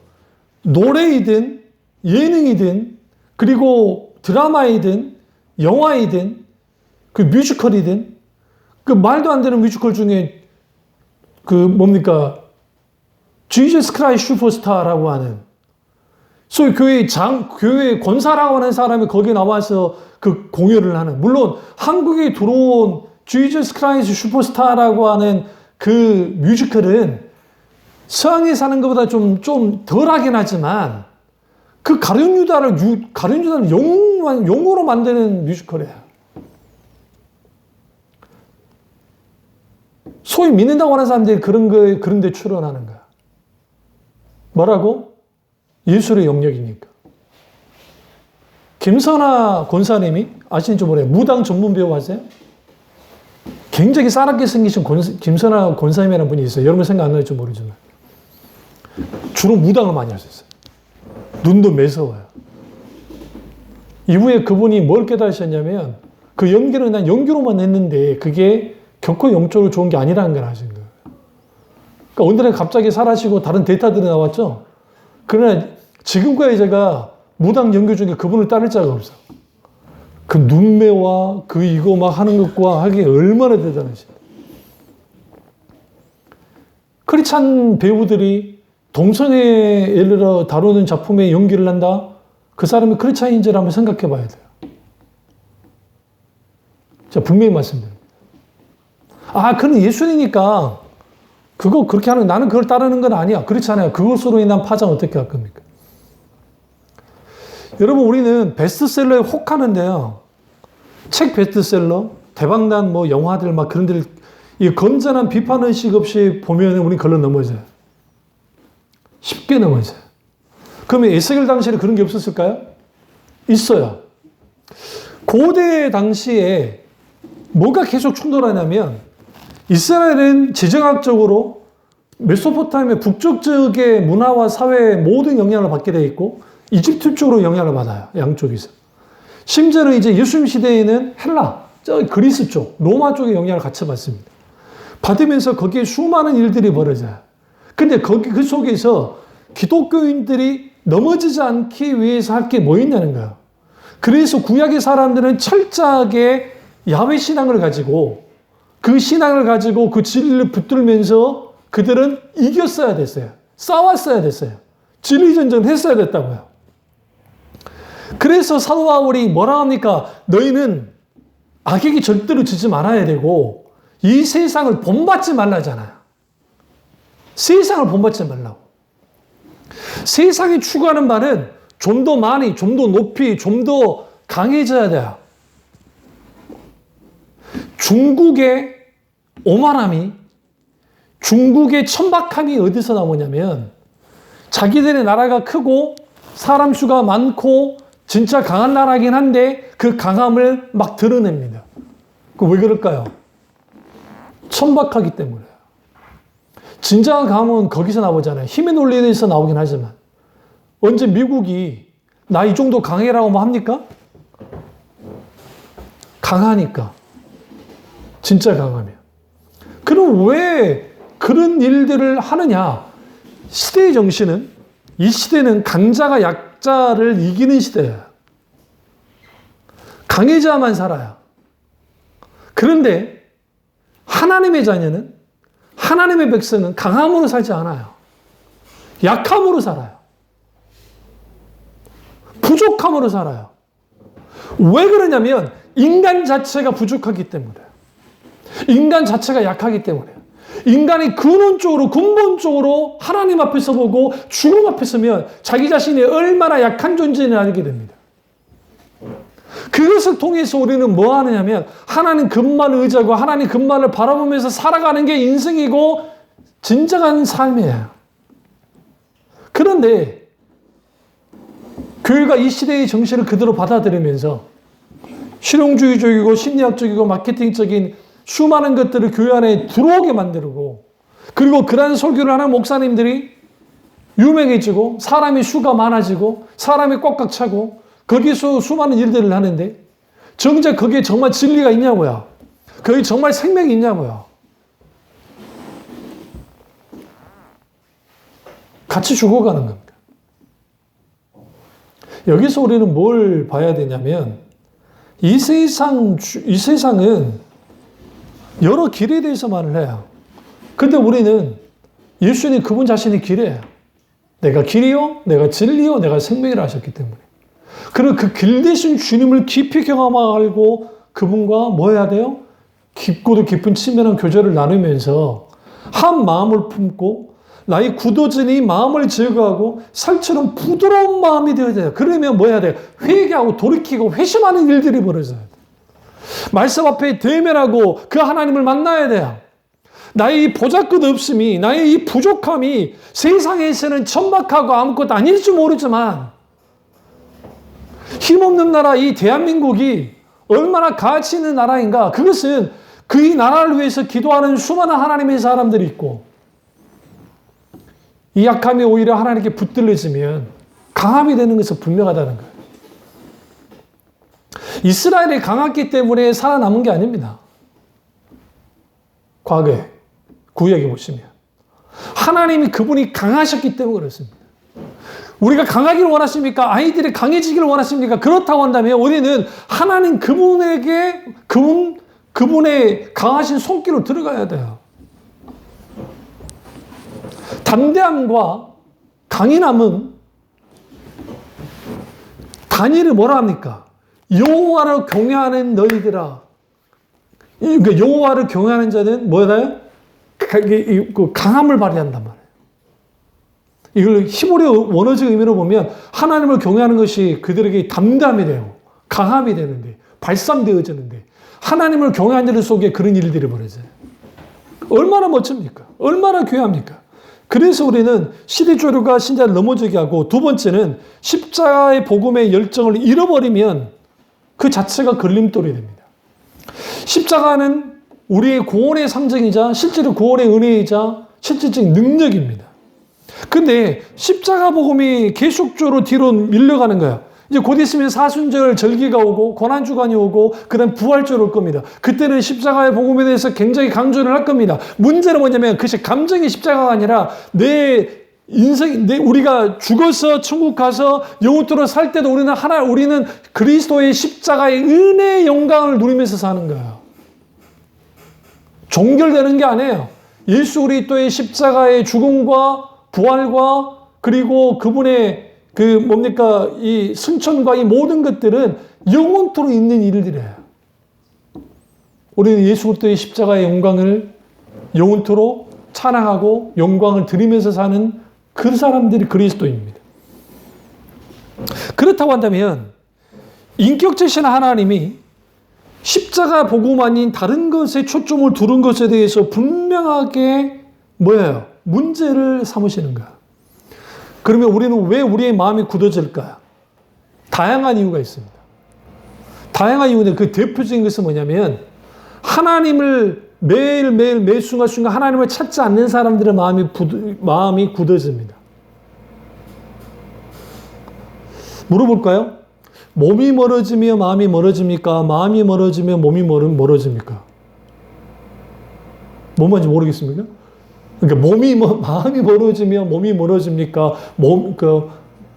노래이든 예능이든 그리고 드라마이든 영화이든 그 뮤지컬이든 그 말도 안 되는 뮤지컬 중에 Jesus Christ 슈퍼스타라고 하는 소위 교회 권사라고 하는 사람이 거기에 나와서 그 공연을 하는, 물론 한국에 들어온 Jesus Christ 슈퍼스타라고 하는 그 뮤지컬은 서양에 사는 것보다 좀 덜하긴 하지만 그 가룟 유다를 영으로 만드는 뮤지컬이에요. 소위 믿는다고 하는 사람들이 그런 데 출연하는 거야. 뭐라고? 예술의 영역이니까. 김선아 권사님이 아시는지 모르겠어요. 무당 전문 배우 아세요? 굉장히 싸납게 생기신 김선아 권사님이라는 분이 있어요. 여러분 생각 안 날지 모르지만. 주로 무당을 많이 하셨어요. 눈도 매서워요. 이후에 그분이 뭘 깨달으셨냐면 그 연기를 난 연기로만 했는데 그게 결코 영적으로 좋은 게 아니라는 걸 아신 거예요. 그러니까 어느 날 갑자기 사라지고 다른 데이터들이 나왔죠. 그러나 지금까지 제가 무당 연기 중에 그분을 따를 자가 없어. 그 눈매와 그 이거 막 하는 것과 하기에 얼마나 대단하시. 크리스찬 배우들이 동성애 예를 들어 다루는 작품에 연기를 한다? 그 사람이 크리스찬인지를 한번 생각해 봐야 돼요. 제가 분명히 말씀드립니다. 그는 예술이니까 그거 그렇게 하는, 나는 그걸 따르는 건 아니야. 그렇지 않아요. 그것으로 인한 파장 어떻게 할 겁니까? 여러분, 우리는 베스트셀러에 혹하는데요. 책 베스트셀러, 대박난 뭐 영화들 막 그런 데를 이 건전한 비판의식 없이 보면 우리는 걸러 넘어져요. 쉽게 넘어져요. 그러면 에스겔 당시에는 그런 게 없었을까요? 있어요. 고대 당시에 뭐가 계속 충돌하냐면 이스라엘은 지정학적으로 메소포타미아 북쪽 지역의 문화와 사회의 모든 영향을 받게 되어 있고 이집트 쪽으로 영향을 받아요. 양쪽에서. 심지어는 이제 예수님 시대에는 헬라, 저 그리스 쪽, 로마 쪽의 영향을 같이 받습니다. 받으면서 거기에 수많은 일들이 벌어져요. 근데 그 속에서 기독교인들이 넘어지지 않기 위해서 할 게 뭐 있냐는 거예요. 그래서 구약의 사람들은 철저하게 야훼 신앙을 가지고 그 신앙을 가지고 그 진리를 붙들면서 그들은 이겼어야 됐어요. 싸웠어야 됐어요. 진리전쟁을 했어야 됐다고요. 그래서 사도 바울이 뭐라 합니까? 너희는 악에게 절대로 지지 말아야 되고 이 세상을 본받지 말라잖아요. 세상을 본받지 말라고. 세상이 추구하는 바는 좀 더 많이, 좀 더 높이, 좀 더 강해져야 돼요. 중국의 오만함이, 중국의 천박함이 어디서 나오냐면 자기들의 나라가 크고 사람 수가 많고 진짜 강한 나라긴 한데 그 강함을 막 드러냅니다. 그 왜 그럴까요? 천박하기 때문에요. 진정한 강함은 거기서 나오잖아요. 힘의 논리에서 나오긴 하지만 언제 미국이 나 이 정도 강해라고 뭐 합니까? 강하니까. 진짜 강하면. 그럼 왜 그런 일들을 하느냐? 시대의 정신은, 이 시대는 강자가 약자를 이기는 시대예요. 강해져야만 살아요. 그런데 하나님의 자녀는, 하나님의 백성은 강함으로 살지 않아요. 약함으로 살아요. 부족함으로 살아요. 왜 그러냐면 인간 자체가 부족하기 때문에. 인간 자체가 약하기 때문에. 인간이 근본적으로 하나님 앞에 서보고 죽음 앞에 서면 자기 자신이 얼마나 약한 존재인지 알게 됩니다. 그것을 통해서 우리는 뭐 하느냐면 하나님 그분만을 의지하고 하나님 그분만을 바라보면서 살아가는 게 인생이고 진정한 삶이에요. 그런데 교회가 이 시대의 정신을 그대로 받아들이면서 실용주의적이고 심리학적이고 마케팅적인 수많은 것들을 교회 안에 들어오게 만들고 그리고 그러한 설교를 하는 목사님들이 유명해지고 사람이 수가 많아지고 사람이 꽉꽉 차고 거기서 수많은 일들을 하는데 정작 거기에 정말 진리가 있냐고요. 거기 정말 생명이 있냐고요. 같이 죽어가는 겁니다. 여기서 우리는 뭘 봐야 되냐면 이 세상은 여러 길에 대해서 말을 해요. 근데 우리는 예수님 그분 자신이 길이에요. 내가 길이요, 내가 진리요, 내가 생명이라 하셨기 때문에. 그리고 그 길 대신 주님을 깊이 경험하고 그분과 뭐 해야 돼요? 깊고도 깊은 친밀한 교제를 나누면서 한 마음을 품고 나의 굳어진 이 마음을 제거하고 살처럼 부드러운 마음이 되어야 돼요. 그러면 뭐 해야 돼요? 회개하고 돌이키고 회심하는 일들이 벌어져야 돼요. 말씀 앞에 대면하고 그 하나님을 만나야 돼요. 나의 이 보잘것없음이, 나의 이 부족함이 세상에서는 천박하고 아무것도 아닐지 모르지만 힘없는 나라 이 대한민국이 얼마나 가치 있는 나라인가. 그것은 그 나라를 위해서 기도하는 수많은 하나님의 사람들이 있고 이 약함이 오히려 하나님께 붙들려지면 강함이 되는 것은 분명하다는 거예요. 이스라엘이 강했기 때문에 살아남은 게 아닙니다. 과거에 구약에 보시면 하나님이 그분이 강하셨기 때문에 그렇습니다. 우리가 강하기를 원하십니까? 아이들이 강해지기를 원하십니까? 그렇다고 한다면 우리는 하나님 그분에게 그분의 강하신 손길로 들어가야 돼요. 담대함과 강인함은 다니엘이 뭐라 합니까? 여호와를 경외하는 너희들아. 그러니까 여호와를 경외하는 자는 뭐예요? 강함을 발휘한단 말이에요. 이걸 히브리 원어적 의미로 보면 하나님을 경외하는 것이 그들에게 담대함이 되고 강함이 되는데 발산되어지는데 하나님을 경외하는 일 속에 그런 일들이 벌어져요. 얼마나 멋집니까? 얼마나 귀합니까? 그래서 우리는 시대조류가 신자를 넘어지게 하고 두 번째는 십자가의 복음의 열정을 잃어버리면 그 자체가 걸림돌이 됩니다. 십자가는 우리의 구원의 상징이자 실제로 구원의 은혜이자 실질적인 능력입니다. 근데 십자가 복음이 계속적으로 뒤로 밀려가는 거야. 이제 곧 있으면 사순절 절기가 오고 고난주간이 오고 그다음 부활절 올 겁니다. 그때는 십자가의 복음에 대해서 굉장히 강조를 할 겁니다. 문제는 뭐냐면 그것이 감정의 십자가가 아니라 내 인생, 우리가 죽어서 천국 가서 영원토록 살 때도 우리는 그리스도의 십자가의 은혜의 영광을 누리면서 사는 거예요. 종결되는 게 아니에요. 예수 그리스도의 십자가의 죽음과 부활과 그리고 그분의 이 승천과 이 모든 것들은 영원토록 있는 일들이에요. 우리는 예수 그리스도의 십자가의 영광을 영원토록 찬양하고 영광을 드리면서 사는 그 사람들이 그리스도입니다. 그렇다고 한다면 인격체신 하나님이 십자가 복음 아닌 다른 것에 초점을 두른 것에 대해서 분명하게 뭐예요? 문제를 삼으시는가? 그러면 우리는 왜 우리의 마음이 굳어질까? 다양한 이유가 있습니다. 다양한 이유인데 그 대표적인 것은 뭐냐면 하나님을 매일매일 매 순간순간 하나님을 찾지 않는 사람들의 마음이 굳어집니다. 물어볼까요? 몸이 멀어지며 마음이 멀어집니까? 마음이 멀어지며 몸이 멀어집니까? 뭔 말인지 모르겠습니까? 그러니까 마음이 멀어지며 몸이 멀어집니까?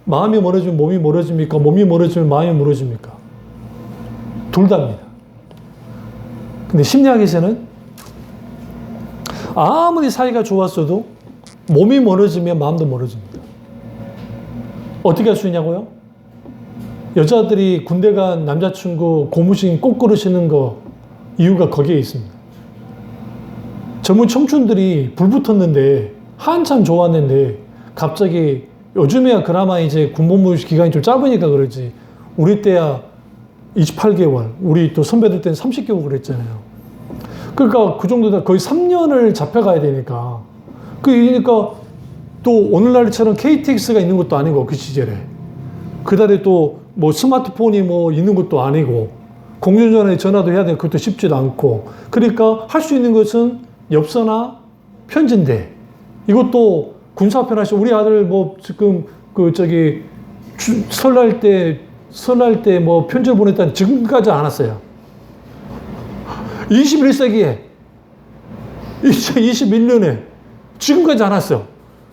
마음이 멀어지면 몸이 멀어집니까? 몸이 멀어지면 마음이 멀어집니까? 둘 다입니다. 근데 심리학에서는 아무리 사이가 좋았어도 몸이 멀어지면 마음도 멀어집니다. 어떻게 할 수 있냐고요? 여자들이 군대 간 남자친구 고무신 꼭 고르시는 거 이유가 거기에 있습니다. 젊은 청춘들이 불붙었는데 한참 좋았는데 갑자기 요즘에야 그나마 이제 군복무 기간이 좀 짧으니까 그러지 우리 때야 28개월 우리 또 선배들 때는 30개월 그랬잖아요. 그러니까 그 정도다 거의 3년을 잡혀가야 되니까 그러니까 또 오늘날처럼 KTX가 있는 것도 아니고 그 시절에 그달에 또 뭐 스마트폰이 뭐 있는 것도 아니고 공중전화에 전화도 해야 되는 것도 쉽지도 않고 그러니까 할 수 있는 것은 엽서나 편지인데 이것도 군사편 하시 우리 아들 뭐 지금 설날 때 뭐 편지를 보냈다는 지금까지 안 왔어요. 21세기에 2021년에 지금까지 안 왔어.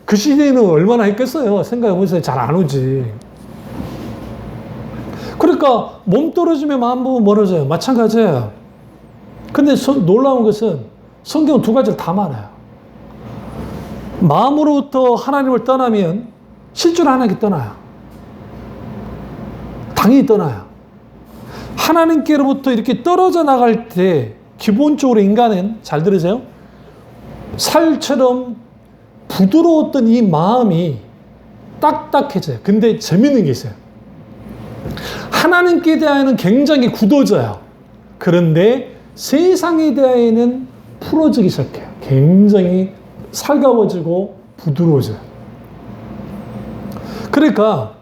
그 시대에는 얼마나 했겠어요. 생각해보세요. 잘 안 오지. 그러니까 몸 떨어지면 마음 보면 멀어져요. 마찬가지예요. 근데 놀라운 것은 성경은 두 가지를 다 말해요. 마음으로부터 하나님을 떠나면 실제로 하나님께 떠나요. 당연히 떠나요. 하나님께로부터 이렇게 떨어져 나갈 때 기본적으로 인간은 잘 들으세요. 살처럼 부드러웠던 이 마음이 딱딱해져요. 근데 재밌는 게 있어요. 하나님께 대하여는 굉장히 굳어져요. 그런데 세상에 대하여는 풀어지기 시작해요. 굉장히 살가워지고 부드러워져요. 그러니까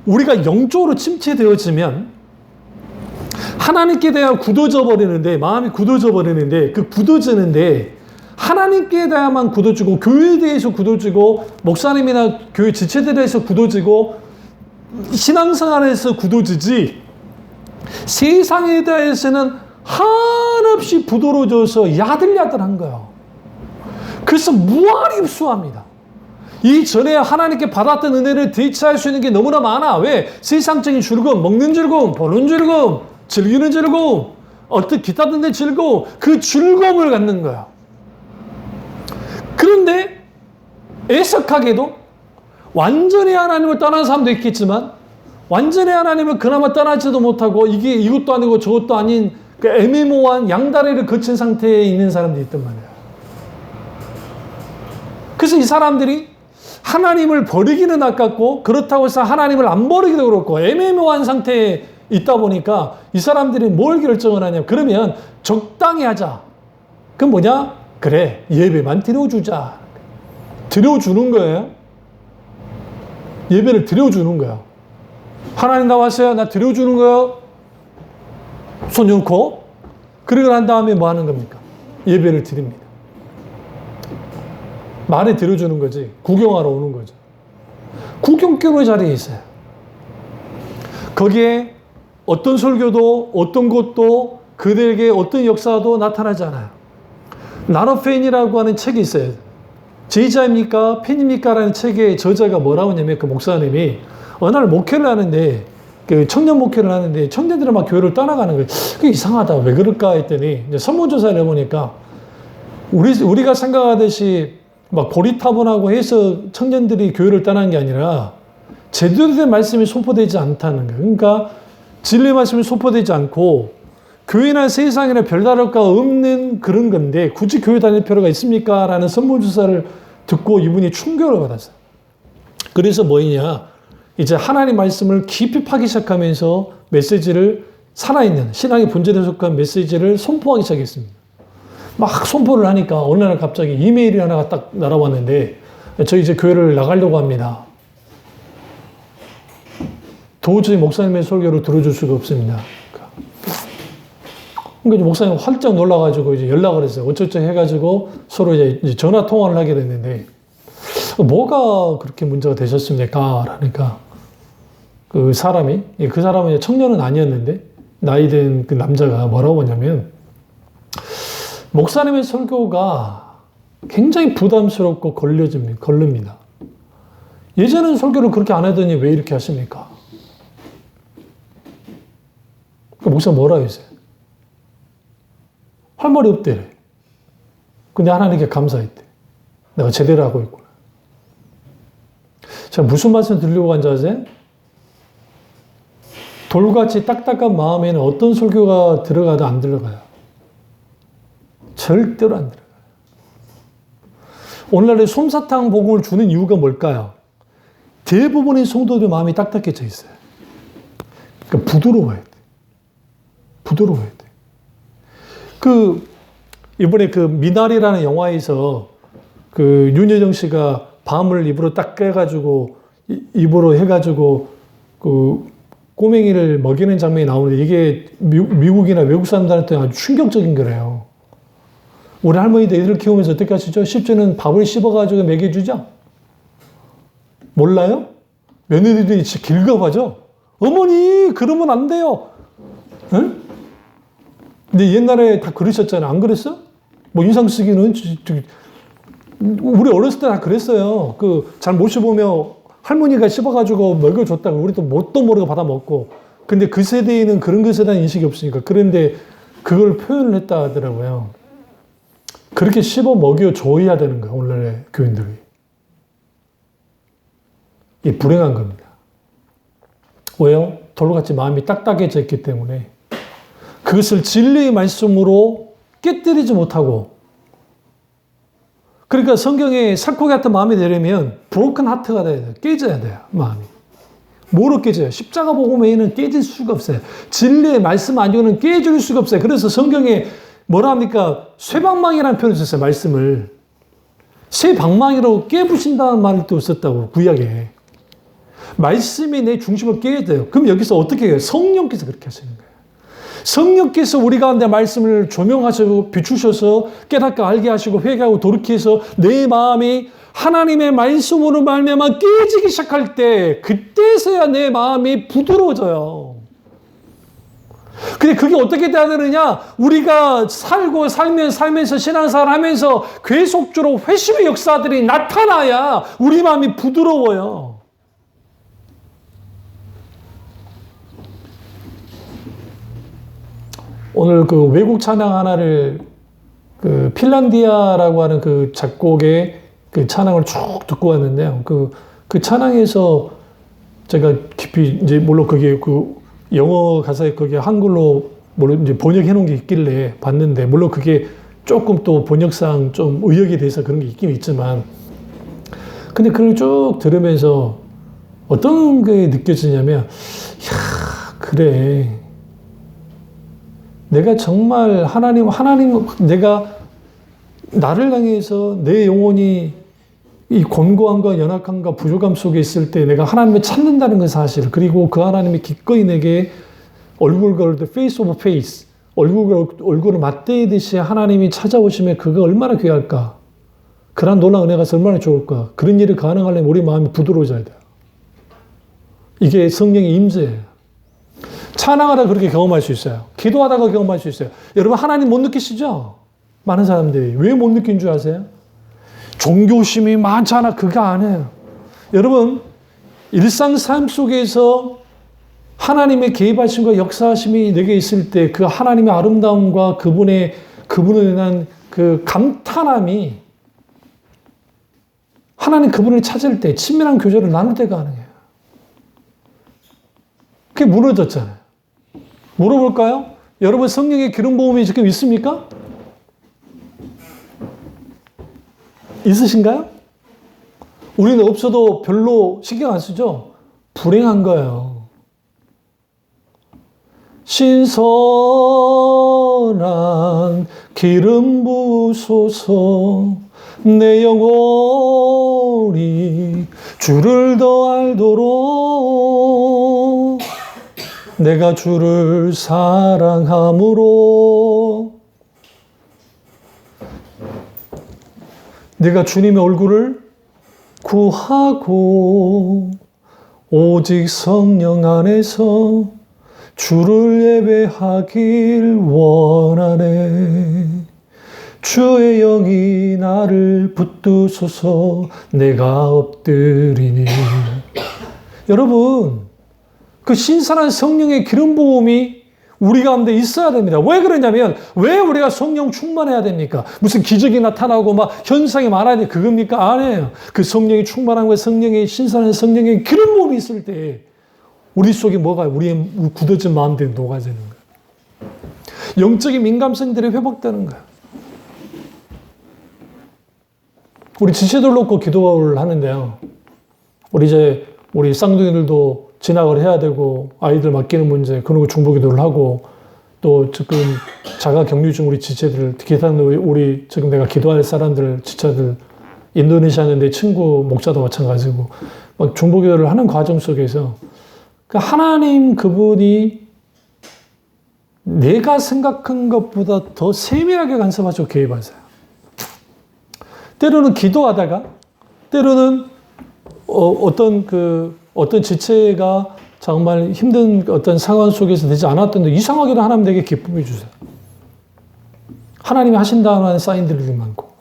우리가 영적으로 침체되어지면 하나님께 대하여 굳어져 버리는데, 마음이 굳어져 버리는데, 그 굳어지는데 하나님께 대해야만 굳어지고, 교회에 대해서 굳어지고, 목사님이나 교회 지체들에 대해서 굳어지고, 신앙생활에서 굳어지지, 세상에 대해서는 한없이 부드러워져서 야들야들한 거예요. 그래서 무한히 흡수합니다. 이전에 하나님께 받았던 은혜를 대체할 수 있는 게 너무나 많아. 왜? 세상적인 즐거움, 먹는 즐거움, 보는 즐거움, 즐기는 즐거움, 어떤 기타 등의 즐거움, 그 즐거움을 갖는 거야. 그런데 애석하게도 완전히 하나님을 떠난 사람도 있겠지만, 완전히 하나님을 그나마 떠나지도 못하고 이게 이것도 아니고 저것도 아닌 그 애매모호한 양다리를 거친 상태에 있는 사람들이 있단 말이에요. 그래서 이 사람들이 하나님을 버리기는 아깝고, 그렇다고 해서 하나님을 안 버리기도 그렇고 애매모호한 상태에 있다 보니까 이 사람들이 뭘 결정을 하냐. 그러면 적당히 하자. 그럼 뭐냐? 그래, 예배만 드려주자. 드려주는 거예요. 예배를 드려주는 거예요. 하나님 나왔어요. 나 드려주는 거예요. 손 놓고. 그러고 난 다음에 뭐 하는 겁니까? 예배를 드립니다. 말에 드려주는 거지. 구경하러 오는 거죠. 구경교회 자리에 있어요. 거기에 어떤 설교도 어떤 것도 그들에게 어떤 역사도 나타나지 않아요. 나로 팬이라고 하는 책이 있어요. 제자입니까? 팬입니까? 라는 책의 저자가 뭐라고 하냐면, 그 목사님이 어느 날 목회를 하는데, 그 청년 목회를 하는데 청년들이 막 교회를 떠나가는 거예요. 그게 이상하다. 왜 그럴까 했더니 이제 설문조사를 해보니까 우리가 생각하듯이 막 고리타분하고 해서 청년들이 교회를 떠난 게 아니라 제대로 된 말씀이 선포되지 않다는 거예요. 그러니까 진리의 말씀이 선포되지 않고 교회나 세상이나 별다를 바 없는 그런 건데 굳이 교회 다닐 필요가 있습니까? 라는 설문조사를 듣고 이분이 충격을 받았어요. 그래서 뭐냐, 이제 하나님 말씀을 깊이 파기 시작하면서 메시지를, 살아있는 신앙의 본질에 속한 메시지를 선포하기 시작했습니다. 막 선포를 하니까 어느 날 갑자기 이메일이 하나가 딱 날아왔는데, 저 이제 교회를 나가려고 합니다. 도저히 목사님의 설교를 들어줄 수가 없습니다. 그러니까 목사님 활짝 놀라가지고 이제 연락을 했어요. 어쩌고 해가지고 서로 이제 전화 통화를 하게 됐는데, 뭐가 그렇게 문제가 되셨습니까? 라니까 그 사람은 청년은 아니었는데 나이 든 그 남자가 뭐라고 하냐면, 목사님의 설교가 굉장히 부담스럽고 걸립니다. 예전엔 설교를 그렇게 안 하더니 왜 이렇게 하십니까? 그 목사님 뭐라 했어요? 할 말이 없대래. 근데 하나님께 감사했대. 내가 제대로 하고 있구나. 제가 무슨 말씀 드리려고 한지 아세요? 돌같이 딱딱한 마음에는 어떤 설교가 들어가도 안 들어가요. 절대로 안 들어가요. 오늘날의 솜사탕 복음을 주는 이유가 뭘까요? 대부분의 성도들 마음이 딱딱해져 있어요. 그러니까 부드러워야 돼. 부드러워야 돼. 이번에 그 미나리라는 영화에서 그 윤여정 씨가 밤을 입으로 딱 깨가지고, 입으로 해가지고 그 꼬맹이를 먹이는 장면이 나오는데, 이게 미국이나 외국 사람들한테 아주 충격적인 거래요. 우리 할머니도 애들 키우면서 어떻게 하시죠? 10주는 밥을 씹어가지고 먹여주죠? 몰라요? 며느리들이 길겁하죠? 어머니, 그러면 안 돼요. 응? 근데 옛날에 다 그러셨잖아요. 안 그랬어? 뭐 인상 쓰기는, 우리 어렸을 때 다 그랬어요. 잘 못 씹으면 할머니가 씹어가지고 먹여줬다고 우리도 뭣도 모르고 받아 먹고. 근데 그 세대에는 그런 것에 대한 인식이 없으니까. 그런데 그걸 표현을 했다 하더라고요. 그렇게 씹어 먹여줘야 되는 거예요, 오늘날의 교인들이. 이게 불행한 겁니다. 왜요? 돌같이 마음이 딱딱해져 있기 때문에 그것을 진리의 말씀으로 깨뜨리지 못하고, 그러니까 성경에 살코기 같은 마음이 되려면 브로큰 하트가 돼야 돼요. 깨져야 돼요. 마음이. 뭐로 깨져요? 십자가 복음 외에는 깨질 수가 없어요. 진리의 말씀 아니고는 깨질 수가 없어요. 그래서 성경에 뭐라 합니까? 쇠방망이라는 표현을 썼어요. 말씀을. 쇠방망이로 깨부신다는 말을 또 썼다고. 구약에. 말씀이 내 중심을 깨야 돼요. 그럼 여기서 어떻게 해요? 성령께서 그렇게 하시는 거예요. 성령께서 우리 가운데 말씀을 조명하시고 비추셔서 깨닫고 알게 하시고 회개하고 돌이켜서 내 마음이 하나님의 말씀으로 말미암아 깨지기 시작할 때 그때서야 내 마음이 부드러워져요. 근데 그게 어떻게 돼야 되느냐? 우리가 살면서 신앙생활 하면서 계속적으로 회심의 역사들이 나타나야 우리 마음이 부드러워요. 오늘 그 외국 찬양 하나를 그 핀란디아라고 하는 그 작곡의 그 찬양을 쭉 듣고 왔는데요. 그 찬양에서 제가 깊이 이제 물론 그게 그 영어 가사에 그게 한글로 물론 이제 번역해 놓은 게 있길래 봤는데 물론 그게 조금 또 번역상 좀 의역에 대해서 그런 게 있긴 있지만 근데 그걸 쭉 들으면서 어떤 게 느껴지냐면 야 그래 내가 정말 하나님 내가 나를 향해서 내 영혼이 이 곤고함과 연약함과 부족함 속에 있을 때 내가 하나님을 찾는다는 건 사실. 그리고 그 하나님이 기꺼이 내게 얼굴과 face of face, 얼굴을 맞대듯이 하나님이 찾아오시면 그거 얼마나 귀할까. 그런 놀라운 은혜가 얼마나 좋을까. 그런 일이 가능하려면 우리 마음이 부드러워져야 돼요. 이게 성령의 임재예요. 찬양하다 그렇게 경험할 수 있어요. 기도하다가 경험할 수 있어요. 여러분 하나님 못 느끼시죠? 많은 사람들이. 왜 못 느낀 줄 아세요? 종교심이 많잖아. 그거 아니에요. 여러분 일상 삶 속에서 하나님의 개입하심과 역사하심이 내게 있을 때 그 하나님의 아름다움과 그분을 인한 그 감탄함이 하나님 그분을 찾을 때 친밀한 교제를 나눌 때 가능해요. 그게 무너졌잖아요. 물어볼까요? 여러분 성령의 기름 부음이 지금 있습니까? 있으신가요? 우리는 없어도 별로 신경 안 쓰죠? 불행한 거예요. 신선한 기름 부으소서 내 영혼이 주를 더 알도록 내가 주를 사랑함으로 내가 주님의 얼굴을 구하고 오직 성령 안에서 주를 예배하길 원하네. 주의 영이 나를 붙드소서 내가 엎드리니. 여러분 그 신선한 성령의 기름 부음이 우리 가운데 있어야 됩니다. 왜 그러냐면 왜 우리가 성령 충만해야 됩니까? 무슨 기적이 나타나고 막 현상이 많아야 돼 그겁니까? 아니에요. 그 성령이 충만한 거예요. 성령의 신선한 성령의 기름 부음이 있을 때 우리 속에 뭐가 우리의 굳어진 마음들이 녹아지는 거예요. 영적인 민감성들이 회복되는 거예요. 우리 지체들 놓고 기도를 하는데요. 우리 쌍둥이들도 진학을 해야 되고 아이들 맡기는 문제 그런 거 중보기도를 하고 또 지금 자가 격리 중 우리 지체들 우리 지금 내가 기도할 사람들 지체들 인도네시아는 내 친구 목자도 마찬가지고 막 중보기도를 하는 과정 속에서 하나님 그분이 내가 생각한 것보다 더 세밀하게 간섭하시고 개입하세요. 때로는 기도하다가 때로는 어떤 지체가 정말 힘든 어떤 상황 속에서 되지 않았던데 이상하게도 하나님 내게 기쁨을 주세요. 하나님이 하신다는 사인들이 많고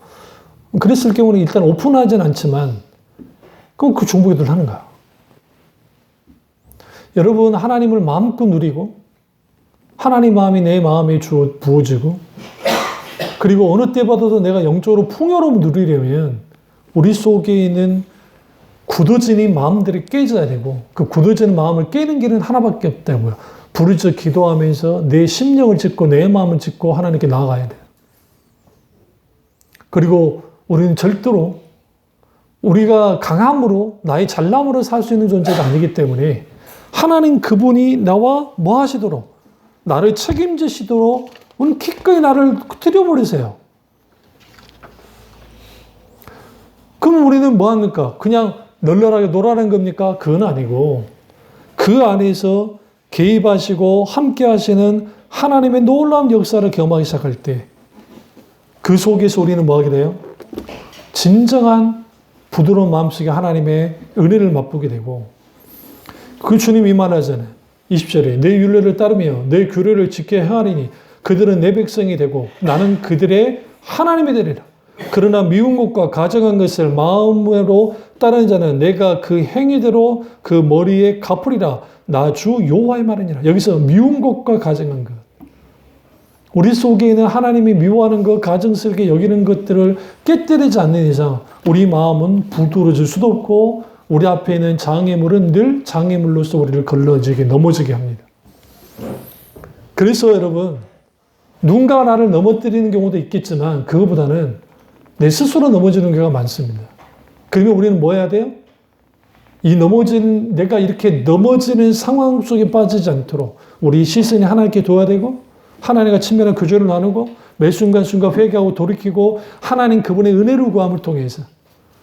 그랬을 경우는 일단 오픈하진 않지만 그럼 그 중보기도를 하는 거야. 여러분 하나님을 마음껏 누리고 하나님 마음이 내 마음에 부어지고 그리고 어느 때보다도 내가 영적으로 풍요로움 누리려면 우리 속에 있는 굳어지는 마음들이 깨져야 되고 그 굳어지는 마음을 깨는 길은 하나밖에 없다고요. 부르짖어 기도하면서 내 심령을 짚고 내 마음을 짚고 하나님께 나아가야 돼요. 그리고 우리는 절대로 우리가 강함으로 나의 잘남으로 살 수 있는 존재가 아니기 때문에 하나님 그분이 나와 뭐 하시도록 나를 책임지시도록 오늘 기꺼이 나를 들여버리세요. 그럼 우리는 뭐 합니까? 그냥 널널하게 놀아는 겁니까? 그건 아니고 그 안에서 개입하시고 함께 하시는 하나님의 놀라운 역사를 경험하기 시작할 때 그 속에서 우리는 뭐 하게 돼요? 진정한 부드러운 마음속에 하나님의 은혜를 맛보게 되고 그 주님이 말하잖아요. 20절에 내 율례를 따르며 내 규례를 지켜 행하리니 그들은 내 백성이 되고 나는 그들의 하나님이 되리라. 그러나 미운 것과 가증한 것을 마음으로 따르는 자는 내가 그 행위대로 그 머리에 갚으리라. 나 주 여호와의 말이니라. 여기서 미운 것과 가증한 것. 우리 속에 있는 하나님이 미워하는 것, 가증스럽게 여기는 것들을 깨뜨리지 않는 이상 우리 마음은 부드러워질 수도 없고 우리 앞에 있는 장애물은 늘 장애물로서 우리를 걸러지게 넘어지게 합니다. 그래서 여러분 누군가가 나를 넘어뜨리는 경우도 있겠지만 그거보다는 내 스스로 넘어지는 경우가 많습니다. 그러면 우리는 뭐 해야 돼요? 내가 이렇게 넘어지는 상황 속에 빠지지 않도록 우리 시선이 하나님께 둬야 되고 하나님과 친밀한 교제를 나누고 매 순간순간 회개하고 돌이키고 하나님 그분의 은혜를 구함을 통해서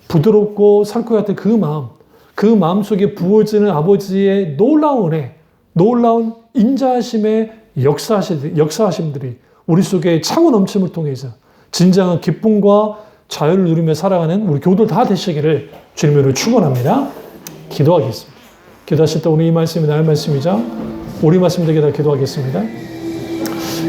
부드럽고 살코 같은 그 마음 속에 부어지는 아버지의 놀라운 은혜, 놀라운 인자하심의 역사하심들이 우리 속에 차고 넘침을 통해서 진정한 기쁨과 자유를 누리며 살아가는 우리 교우들 다 되시기를 주님으로 축원합니다. 기도하겠습니다. 기도하실 때 오늘 이 말씀이 나의 말씀이자 우리 말씀 되게 다 기도하겠습니다.